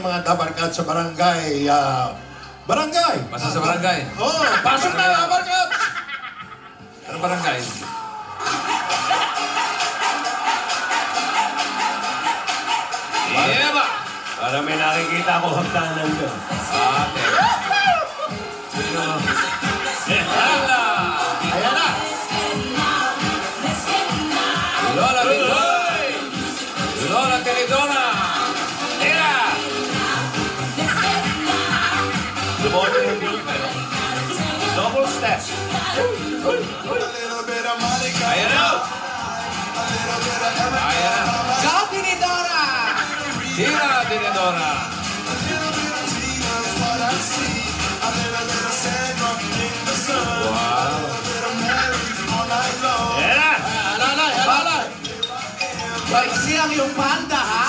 Mga dabarkat sa barangay. Barangay! Basta sa barangay. Oo, pasok na dabarkat! Ano barangay? Eba! Para may nakikita ako hagdanan doon. Ate. Sino? Hala! Ayan na! Lola Biloy! Lola Telidona! Tira! Lumoto yung beat, pero double step. Ayan na! Ayan na! Go, Tinidora! Tira, Telidona! Wow! Ayan na! Alalay, alalay! Bariksi ang iyong panda, ha?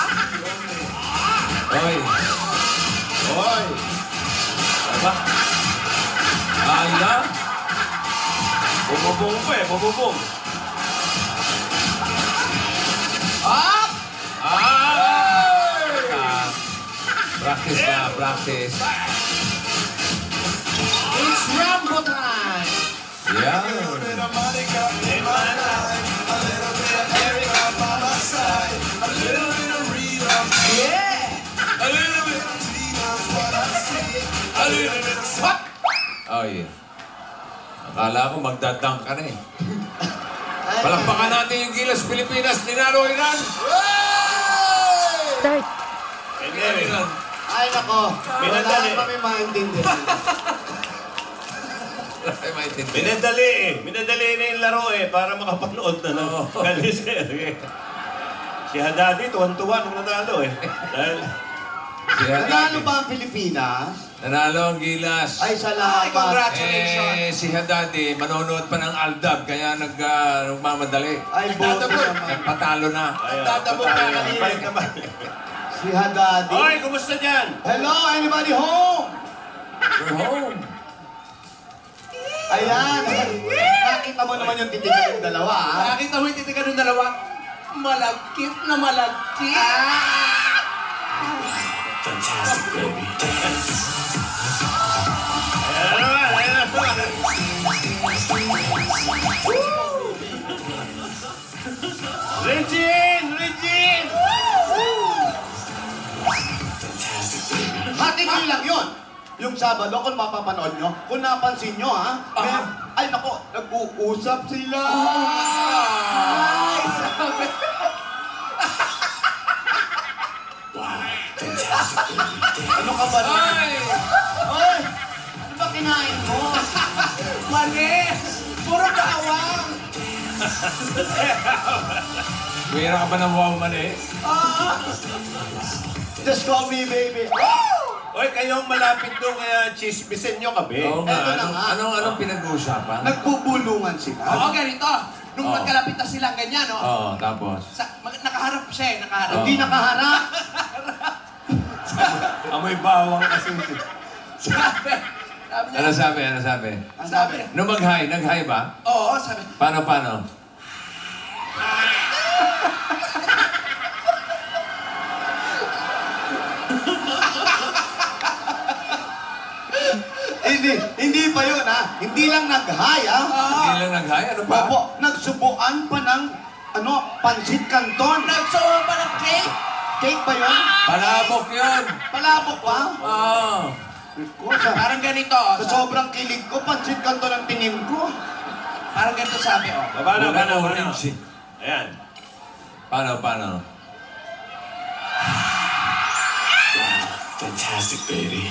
Hoy! Hoy! Aba! Ay na! Bumubong pa eh, bumubong. Up! Practice na, practice. It's Rambo time! Yeah. Yeah! What? Oh, yeah. Akala ko magdadang ka na eh. Palakpakan natin yung Gilas Pilipinas. Tinalo Iran. Start! Iran. Ay, nako. Pinadali. Wala kami maintindihan. Ay, maintindihan. Minadali eh. Minadali na yung laro eh, para makapanood na ng kaliser. Si Haddadi, tuwan-tuwa nung nanalo eh. Dahil, Si Nanalo Haddad. ba ang Pilipinas? Nanalo ang Gilas. Ay, salamat. Si Haddad manonood pa ng Aldab, kaya nagmamadali. Ay, boto naman. Patalo na. Dadabog na kanina. balik naman. Si Haddadi. Hoy, kumusta dyan? Hello, anybody home? We're home. Ayan. Nakita mo naman yung titigan ng dalawa, ha? Nakita mo yung titigan ng dalawa? Malagkit na malagkit! Fantastic, baby. Ayan naman, ayan naman. Regine! Regine! Matigil lang yun. Yung Sabado, kung mapapanood nyo, kung napansin nyo, ha? Ay, nako, nag-uusap sila. Ay, sabi. Ano ka ba? Ay! Ay! Ano ba kinain mo? Mali! Puro bawang! Kuya ka ba ng wow man eh? Just call me, baby. Hoy, kayong malapit doon, kaya chismisin nyo kami. Oo nga. Eto na nga. Anong pinag-uusapan? Nagbubulungan sila. Oo, ganito. Nung Oo. magkalapit na sila ganyan, no? Oo, tapos. Nakaharap siya eh, nakaharap. Hindi nakaharap. Amoy bawang kasi. Sabi niya, Ano sabi? Ano sabi? Ang sabi. Nung mag-hi, nag-hi ba? oo, sabi. Paano? Hindi pa yun, ha? Hindi lang nag-hi, ha? Hindi lang nag-hi? Ano pa? Opo, nagsubuan pa ng, pansit canton. Nagsawa pa ng cake? Cake ba yun? Palabok yun! Palabok pa? Oo. Ko, sa Parang ganito. sa sobrang kilig ko, pansit canton ang tingin ko. Parang ganito sabi, oh. Baba na, Wala baba na na. orange eh. Ayan. Paano? Fantastic, baby.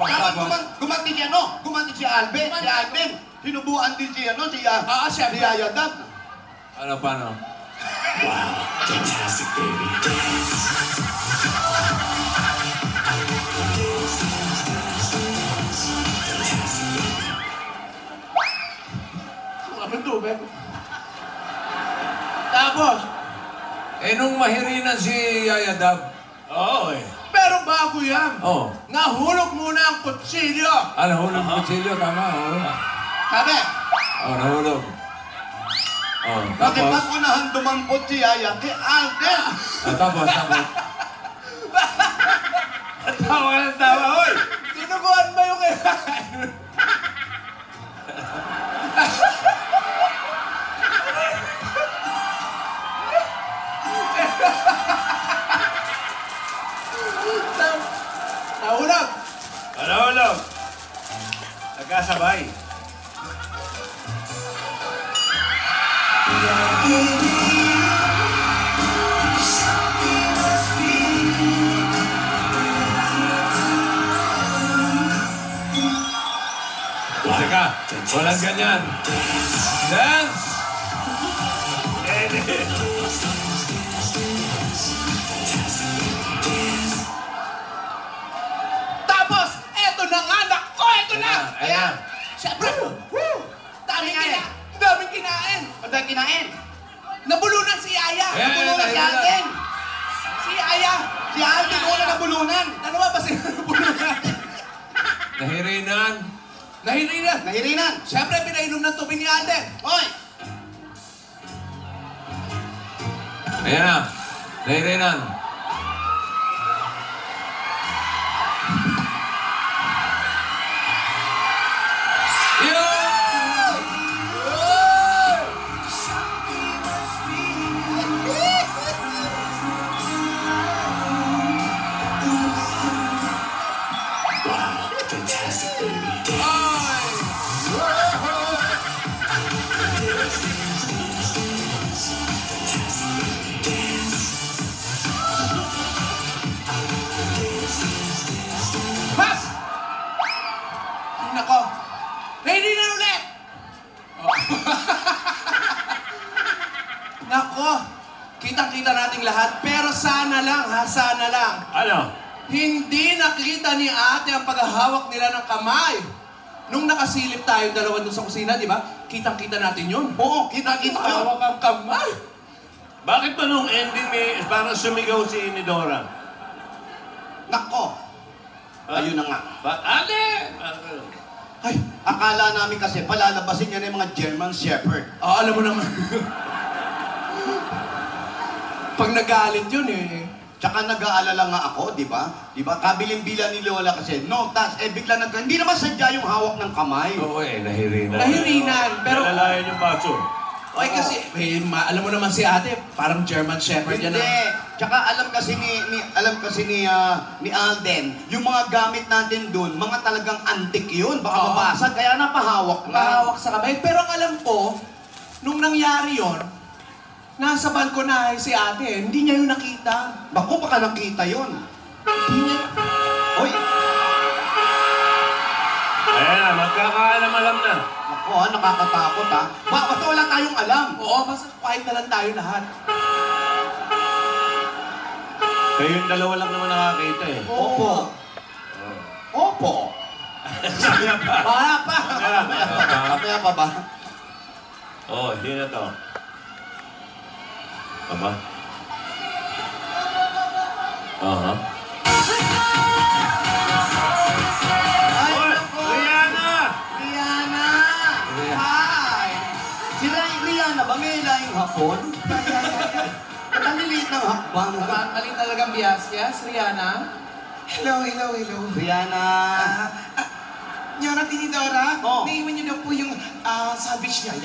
Tapos gumanti si gumanti si Alvin, si Alvin. Sinubuan din si siya. si Ayadab. Paano? Wow, fantastic, baby. tubig. Tapos, Nung mahirinan si Yaya Dab. Oo eh. pero bago yan, Oh. nahulog muna ang kutsilyo. Nahulog yung kutsilyo, tama. Sabi, Nahulog. Bakit Tapos, mas unahan dumampot si Yaya kay Alden? tapos. Tawa ka ng tawa, hoy! sinubuan ba yung Nahulog. Hulog! Nagkasabay. Teka, walang ganyan. Dance! Tapos, eto na nga, nako, eto na! Ayan. Siyempre, daming kinain. Madang kinain. Nabulunan si Yaya. Ayan, Nabulunan si ayan, Alden. Si Yaya. Si Alden una nabulunan. Dalawa ba sila nabulunan? Nahirinan. Nahirinan. Nahirinan. Siyempre, pinainom ng tubig ni ate. Hoy! Ayan na. Nahirinan. Yun! Mas! Ay, nako. Nahirinan ulit. Oh. Nako. Kitang-kita nating lahat. Pero sana lang, ha? Sana lang. Ano? Hindi nakita ni ate ang paghahawak nila ng kamay. Nung nakasilip tayo dalawa doon sa kusina, di ba? Kitang-kita natin yun. Oo, kita-kita ko yun. Hawak ang kamay. Bakit ba nung ending may parang sumigaw si Inidora? Nako. Ayun na nga. Ale! Ay, Akala namin kasi palalabasin niya na yung mga German Shepherd. alam mo naman. Pag nagalit yun eh. Tsaka nag-aalala nga ako, di ba? Di ba? Kabilin-bila ni Lola kasi, no, bigla hindi naman sadya yung hawak ng kamay. Oo nahirinan. Nahirinan. Pero, Nalalayan yung baso. ay kasi, alam mo naman si ate, parang German Shepherd yan. Hindi. Tsaka alam kasi ni Alden, yung mga gamit natin dun, mga talagang antik yun. Baka Oo. mabasag, kaya napahawak lang. Mahawak sa kamay. Pero ang alam ko, nung nangyari yon, nasa balkonahe si ate, hindi niya yun nakita. Bako, baka nakita yun. Hindi niya... Hoy, Ayan na, magkakaalam-alam na. ako ha, nakakatakot ha. Basta wala tayong alam. Oo, basta quiet na lang tayo lahat. Kayong dalawa lang naman nakakita eh. Opo. Opo. Sabi pa. Wala pa. Mamaya pa ba? Oh, hindi na to. Aba? Aha. Ay, Oy! nako. Rihanna! Rihanna! Hi! Si Rihanna ba may lahing hapon? Ba't ang liliit ng hakbang? Mali talagang biyas, Rihanna. Hello. Rihanna! Nyora Tinidora, Oh. naiwan niyo daw po yung sandwich niya.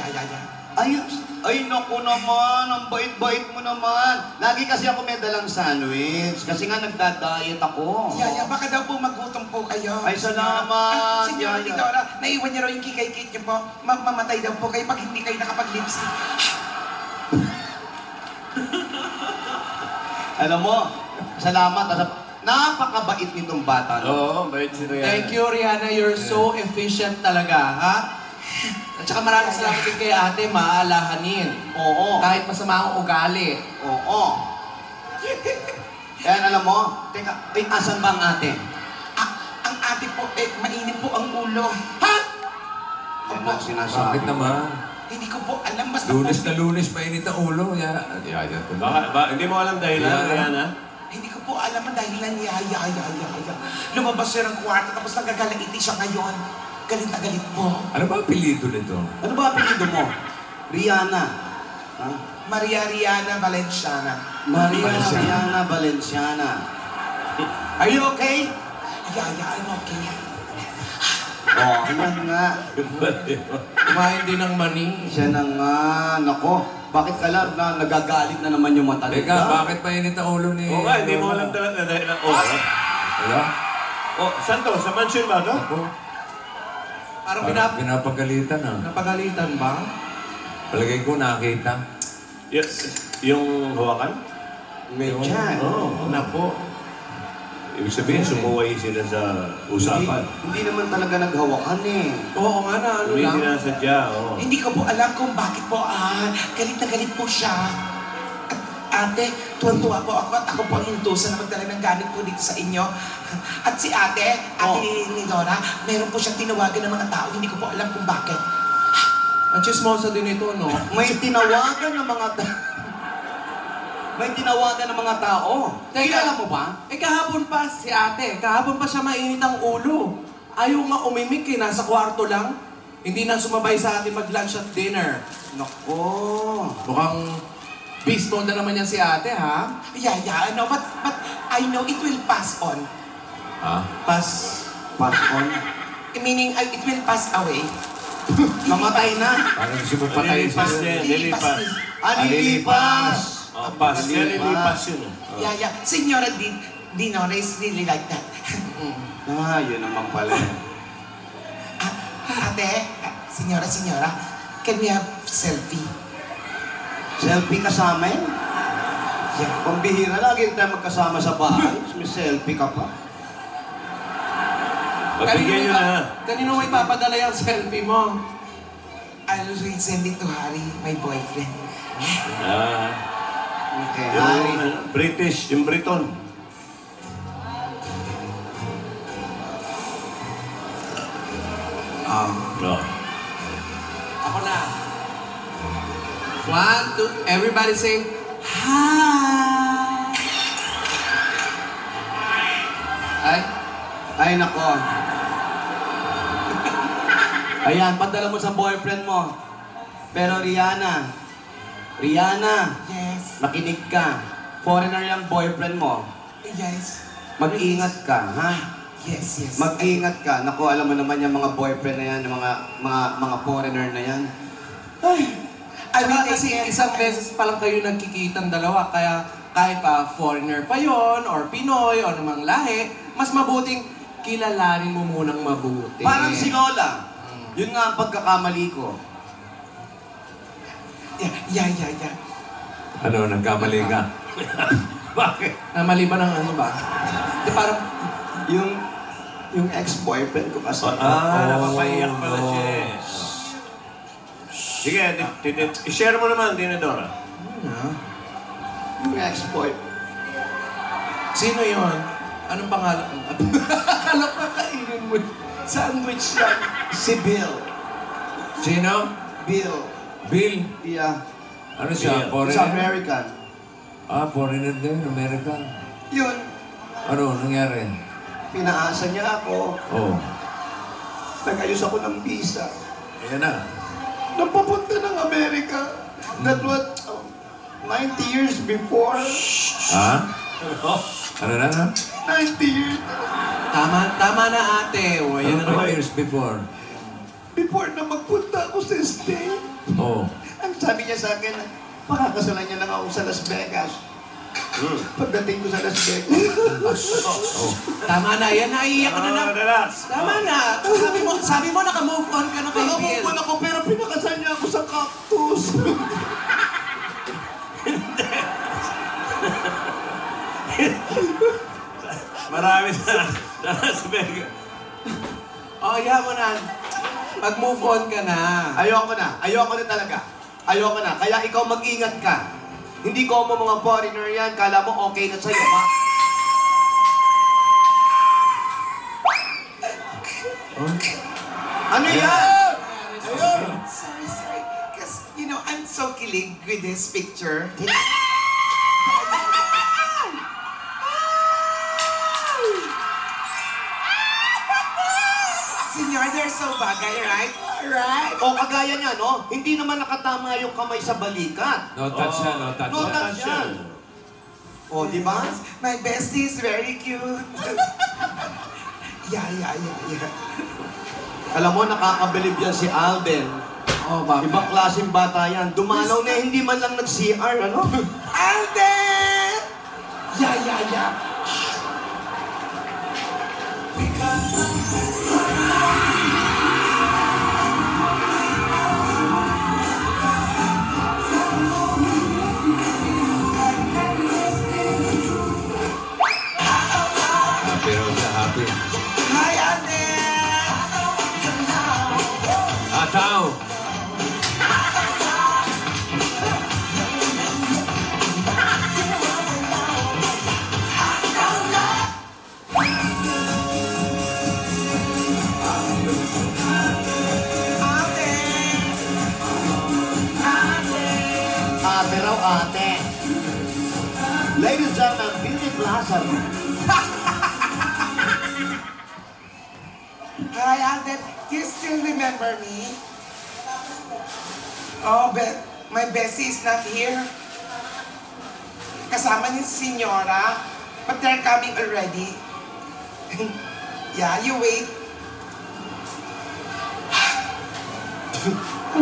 Ay, naku naman, ang bait-bait mo naman. Lagi kasi ako may dalang sandwich. Kasi nga nagda-diet ako. Yaya, baka daw po magutom po kayo. Ay, salamat, Senyor Yaya. Tinidora, naiwan niyo raw yung kikay-kit niyo po. Mamatay daw po kayo pag hindi kayo nakapag-lipstick. Alam mo, salamat. Napakabait nitong bata. No? Oo, bait si Rihanna. Thank you, Rihanna. You're so efficient talaga, ha? At saka maraming salamat din kay ate, maalahanin. Oo. Kahit masama ang ugali. Oo. Kaya alam mo, teka, asan ba ang ate? Ang ate po, mainit po ang ulo. Ha? Yan ang sinasabi. Bakit naman? Hindi ko po alam. Basta Lunes po, na lunes, mainit ang ulo. Hindi mo alam dahilan, Rihanna? Rihanna? hindi ko po alam ang dahilan niya. Lumabas siya ng kwarto tapos nagagalaiti siya ngayon. Galit na galit po. Ano ba ang apelido nito? Ano ba apelido mo? Rihanna. Ha? Maria Riana Valenciana. Maria Valenciana. Rihanna Valenciana. Are you okay? I'm okay. Oh, ayan nga. Kumain din ng mani. Siya na nga. Nako, bakit ka lang na nagagalit na naman yung mata Teka, bakit mainit ang ulo ni... Oo nga, hindi mo alam talaga dahilan. Wala? Saan to? Sa mansion ba to? Ako, Parang parang pinapagalitan ah. pinapagalitan ba? Palagay ko nakita. Yes. Yung hawakan? May tiyan. Oo. Napo. Ibig sabihin, sumuway sila sa usapan. Hindi naman talaga naghawakan eh. Oo nga na, ano Hindi lang. sinasadya, oo. Hindi ko po alam kung bakit po, galit na galit po siya. At ate, tuwan-tuwa po ako at ako po ang hintusan na magdala ng gamit po dito sa inyo. At si ate ni Dora, meron po siyang tinawagan ng mga tao, hindi ko po alam kung bakit. Ang chismosa din ito, no? May tinawagan ng mga May tinawagan ng mga tao. Kilala mo ba? Eh kahapon pa si ate, kahapon pa siya mainit ang ulo. Ayaw nga umimik eh, nasa kwarto lang. Hindi na sumabay sa atin mag-lunch at dinner. Nako. Mukhang beast mode na naman yan si ate, ha? Yeah, I know, but I know it will pass on. Ha? Pas. Pass on. Meaning, it will pass away. Mamatay na. Parang gusto mo patayin Lilipas siya. din, lilipas. Alilipas. Oh, pass. Yan, lilipas yun. Yeah. Senora Dinora is really like that. Yun naman pala. Ate, senyora, can we have selfie? Selfie ka sa amin? Yeah. Pambihira, lagi tayo magkasama sa bahay. May selfie ka pa. Pagbigyan nyo na. Kanino mo ipapadala yung selfie mo? I'll send it to Harry, my boyfriend. Okay, Yung Harry. British, yung Briton. No. Ako na. 1, 2, everybody say, hi! Ay, nako. Ayan, padala mo sa boyfriend mo. Pero Rihanna, Yes, makinig ka. Foreigner yung boyfriend mo. yes, Mag-ingat ka, ha? yes. Mag-ingat ka. Naku, alam mo naman yung mga boyfriend na yan, yung mga foreigner na yan. Ay, I will Tsaka take kasi care. isang beses pa lang kayo nagkikitang dalawa, kaya kahit pa foreigner pa yon or Pinoy, o namang lahi, mas mabuting kilalanin mo munang mabuti. parang si Lola. Yun nga ang pagkakamali ko. Yeah. Ano, nagkamali ka? Bakit? Mali ba ng ano ba? Di parang, Yung ex-boyfriend ko kasi. Napapaiyak pala siya eh. Sige, i-share mo naman, Dinadora. Yung ex-boyfriend. sino yon? Anong pangalan? Akala ko kakainin mo. Sandwich yan. Si Bill. Sino? Bill. Bill? Yeah. Ano siya? Bill. He's Foreigner? American. Foreigner din. American. Yun, Ano, nangyari? pinaasa niya ako. Oh. Nag-ayos ako ng visa. Ayan na. Nang papunta ng Amerika. That was 90 years before. Ha? Ano na? 90 years. Tama na ate. O, yan Ano na ba years before? Before na magpunta ako sa state. Oh. Ang sabi niya sa akin, pakakasalan niya lang ako sa Las Vegas. Pagdating ko sa Las Vegas. Tama na, yan naiiyak ka na na. Relax. Tama na. Sabi mo naka-move on ka na kay Bill. Nakamukuan ako pero pinakasal niya ako sa cactus. Marami na sa Vegas. O, iya mo na. Mag-move on ka na. Ayoko na talaga. Ayoko na. Kaya ikaw mag-ingat ka. Hindi ko mo mga foreigner yan. Kala mo okay na sa'yo, ha? Ano yan? Sorry. know, I'm so kilig with this picture. Senyor, they're so bagay, right? Right? O kagaya niya, no? Hindi naman nakatama yung kamay sa balikat. No touch yan, no touch. No touch yan. O, di ba? My bestie is very cute. Yeah. Alam mo, nakakabilib yan si Alden. Oh, bakit? Ibang klaseng bata yan. Dumalaw na hindi man lang nag-CR, ano? Alden! Yeah. Happy raw siya, happy. Hi, Alden! Ataw! Ate raw, ate. Ladies and gentlemen, Beauty Plaza. Hi, Alden. Do you still remember me? Oh, but my bestie is not here. Kasama ni si Senyora, but they're coming already. Yeah, you wait.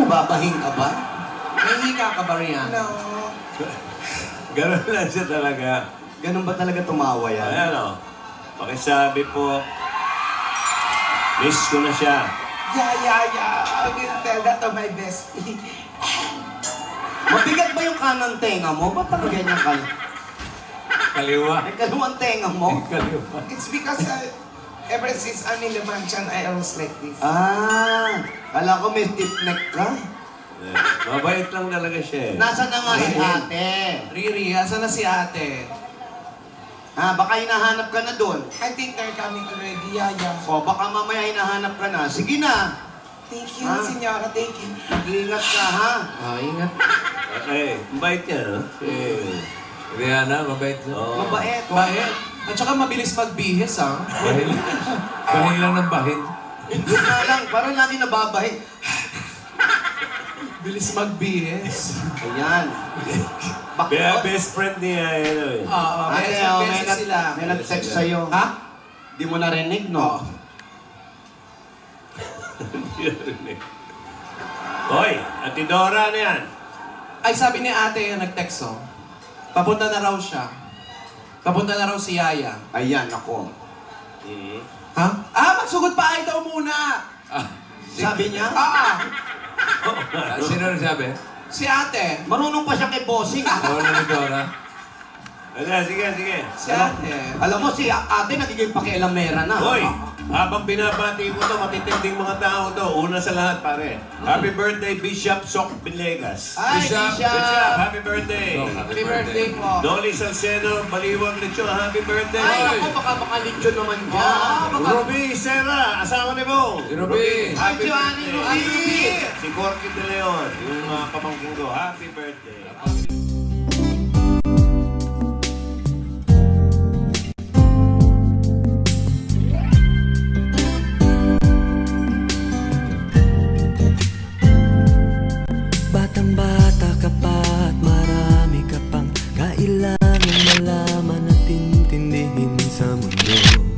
Babahing ka ba? May hika ka ba riyan? No. Ganun lang siya talaga. Ganun ba talaga tumawa yan? Ayan o. Pakisabi po, miss ko na siya. Yeah. I will tell that to my bestie. Mabigat ba yung kanang tenga mo? Ba't talaga ganyan ka? Kaliwa. May kaluwang tenga mo? Kaliwa. It's because ever since I'm in the mansion, I always like this. Kala ko may stiff neck ka. Mabait lang talaga siya eh. Nasaan na nga si ate? Riri, asan na si ate? Baka hinahanap ka na doon. I think they're coming already. Yeah. O baka mamaya hinahanap ka na. Sige na. Thank you, Ah. Senyora. Thank you. Mag-iingat ka, ha? Ingat. Okay, mabait niya, no? Rihanna, mabait na. Oo. Mabait. Bakit? At saka mabilis magbihis, ah. Bahil. Bahil lang ng bahil. Hindi nga lang, parang lagi nababahi. Bilis magbihis. Ayan. Kaya Bakit? best friend niya, ano eh. Oo, Ate, may may beses sila. may nag-text sa'yo. Ha? Di mo narinig, no? Hoy, Ate Dora na yan. Ay, sabi ni ate yung nag-text, oh. Papunta na raw siya. Papunta na raw si Yaya. Ayan, ako. Ha? Magsugod pa ay daw muna! Sabi niya, Sino nagsabi? Si ate. marunong pa siya kay bossing. Oo na ni Dora. Sige. Si ate. Alam mo, si ate nagiging pakialamera na. Hoy, habang binabati mo to, matitinding mga tao to. Una sa lahat, pare. Happy birthday, Bishop Sok Bilegas. Ay, Bishop, Bishop, happy birthday. Happy birthday po. Dolly Salcedo, Baliwag Lecho, happy birthday. Ay, ako baka makalitsyo naman dyan. Ruby Serra, asawa ni Bong. Si Ruby. Happy Ay, birthday. Ruby. Si Corky De Leon, yung pamangkin ko, happy birthday. Batang-bata ka pa at marami ka pang kailangan malaman at intindihin sa mundo.